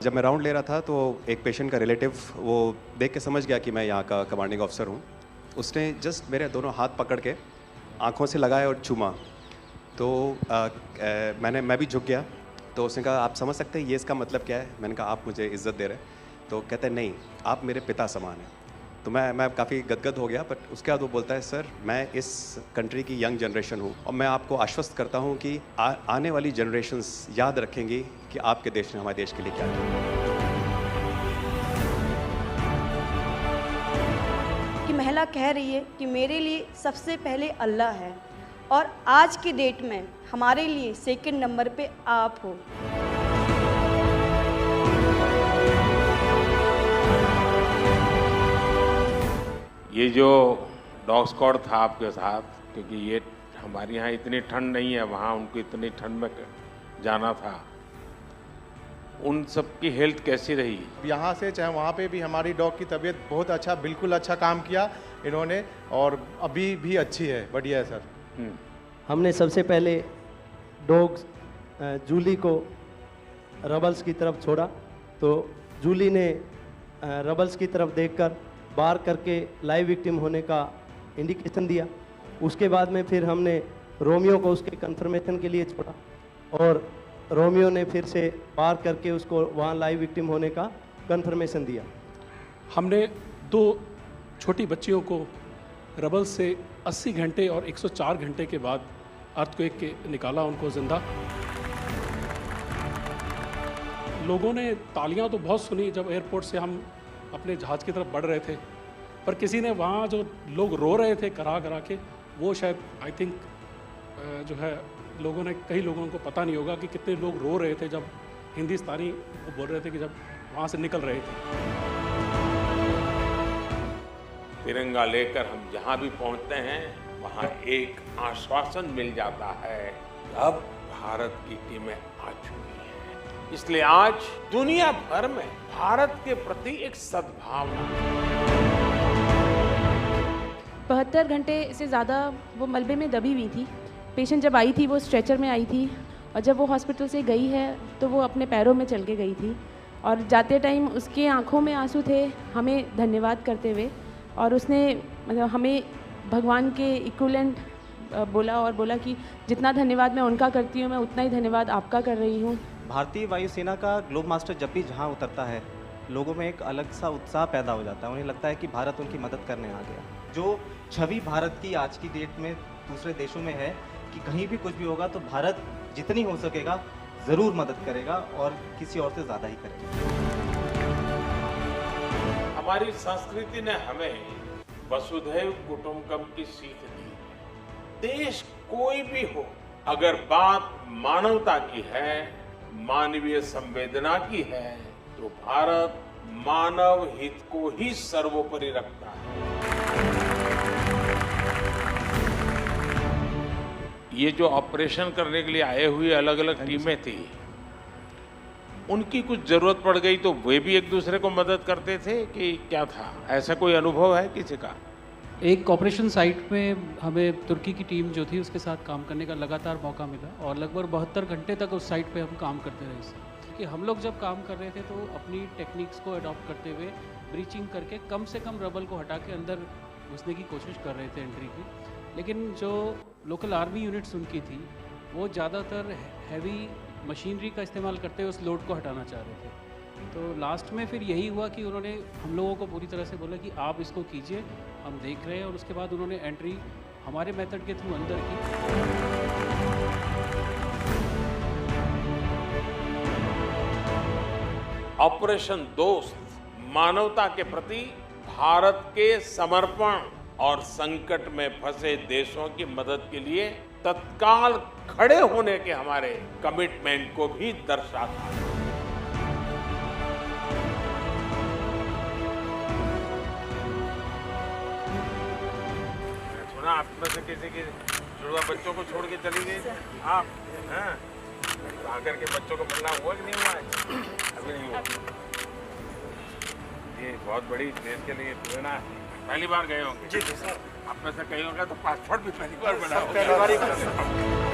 जब मैं राउंड ले रहा था तो एक पेशेंट का रिलेटिव वो देख के समझ गया कि मैं यहाँ का कमांडिंग ऑफिसर हूँ। उसने जस्ट मेरे दोनों हाथ पकड़ के आँखों से लगाए और चूमा। तो मैं भी झुक गया। तो उसने कहा आप समझ सकते हैं ये इसका मतलब क्या है? मैंने कहा आप मुझे इज़्ज़त दे रहे हैं। तो कहते हैं नहीं, आप मेरे पिता समान हैं। तो मैं काफ़ी गदगद हो गया। बट उसके बाद वो बोलता है सर मैं इस कंट्री की यंग जनरेशन हूँ और मैं आपको आश्वस्त करता हूँ कि आने वाली जनरेशन्स याद रखेंगी कि आपके देश ने हमारे देश के लिए क्या किया। कि महिला कह रही है कि मेरे लिए सबसे पहले अल्लाह है और आज की डेट में हमारे लिए सेकंड नंबर पे आप हो। ये जो डॉग स्क्वाड था आपके साथ, क्योंकि ये हमारे यहाँ इतनी ठंड नहीं है, वहाँ उनको इतनी ठंड में जाना था, उन सब की हेल्थ कैसी रही? यहाँ से चाहे वहाँ पे भी हमारी डॉग की तबीयत बहुत अच्छा, बिल्कुल अच्छा काम किया इन्होंने और अभी भी अच्छी है, बढ़िया है सर। हमने सबसे पहले डॉग जूली को रबल्स की तरफ छोड़ा तो जूली ने रबल्स की तरफ देखकर बार करके लाइव विक्टिम होने का इंडिकेशन दिया। उसके बाद में फिर हमने रोमियो को उसके कंफर्मेशन के लिए छोड़ा और रोमियो ने फिर से बार करके उसको वहाँ लाइव विक्टिम होने का कंफर्मेशन दिया। हमने 2 छोटी बच्चियों को रबल से 80 घंटे और 104 घंटे के बाद अर्थक्वेक के निकाला उनको जिंदा। लोगों ने तालियां तो बहुत सुनी जब एयरपोर्ट से हम अपने जहाज़ की तरफ बढ़ रहे थे, पर किसी ने वहाँ जो लोग रो रहे थे करा करा के, वो शायद आई थिंक जो है लोगों ने, कई लोगों को पता नहीं होगा कि कितने लोग रो रहे थे जब हिंदुस्तानी वो बोल रहे थे कि जब वहाँ से निकल रहे थे। तिरंगा लेकर हम जहाँ भी पहुँचते हैं वहाँ एक आश्वासन मिल जाता है, अब भारत की टीमें आ चुकी हैं। इसलिए आज दुनिया भर में भारत के प्रति एक सद्भावना। 72 घंटे से ज़्यादा वो मलबे में दबी हुई थी। पेशेंट जब आई थी वो स्ट्रेचर में आई थी और जब वो हॉस्पिटल से गई है तो वो अपने पैरों में चल के गई थी और जाते टाइम उसके आंखों में आंसू थे हमें धन्यवाद करते हुए, और उसने मतलब हमें भगवान के इक्विवेलेंट बोला कि जितना धन्यवाद मैं उनका करती हूँ मैं उतना ही धन्यवाद आपका कर रही हूँ। भारतीय वायुसेना का ग्लोब मास्टर जब भी जहाँ उतरता है लोगों में एक अलग सा उत्साह पैदा हो जाता है। उन्हें लगता है कि भारत उनकी मदद करने आ गया। जो छवि भारत की आज की डेट में दूसरे देशों में है कि कहीं भी कुछ भी होगा तो भारत जितनी हो सकेगा ज़रूर मदद करेगा और किसी और से ज़्यादा ही करेगा। हमारी संस्कृति ने हमें वसुधैव कुटुंबकम की सीख दी। देश कोई भी हो, अगर बात मानवता की है, मानवीय संवेदना की है, तो भारत मानव हित को ही सर्वोपरि रखता है। ये जो ऑपरेशन करने के लिए आए हुए अलग अलग टीमें थी, उनकी कुछ जरूरत पड़ गई तो वे भी एक दूसरे को मदद करते थे कि क्या था? ऐसा कोई अनुभव है किसी का? एक ऑपरेशन साइट में हमें तुर्की की टीम जो थी उसके साथ काम करने का लगातार मौका मिला और लगभग 72 घंटे तक उस साइट पे हम काम करते रहे सर। कि हम लोग जब काम कर रहे थे तो अपनी टेक्निक्स को अडॉप्ट करते हुए ब्रीचिंग करके कम से कम रबल को हटा के अंदर घुसने की कोशिश कर रहे थे एंट्री की। लेकिन जो लोकल आर्मी यूनिट्स उनकी थी वो ज़्यादातर हैवी मशीनरी का इस्तेमाल करते हुए उस लोड को हटाना चाह रहे थे। तो लास्ट में फिर यही हुआ कि उन्होंने हम लोगों को पूरी तरह से बोला कि आप इसको कीजिए, हम देख रहे हैं, और उसके बाद उन्होंने एंट्री हमारे मेथड के थ्रू अंदर की। ऑपरेशन दोस्त मानवता के प्रति भारत के समर्पण और संकट में फंसे देशों की मदद के लिए तत्काल खड़े होने के हमारे कमिटमेंट को भी दर्शाता है। सुना आप में से किसी के जुड़वा बच्चों को छोड़ के चली गई आप, हैं? आकर के बच्चों को मिलना हुआ कि नहीं हुआ है? अभी नहीं हुआ। ये बहुत बड़ी देश के लिए प्रेरणा है। पहली बार गए होंगे? जी सर। आप में से कई होंगे तो पासपोर्ट भी पहली बार बना होगा।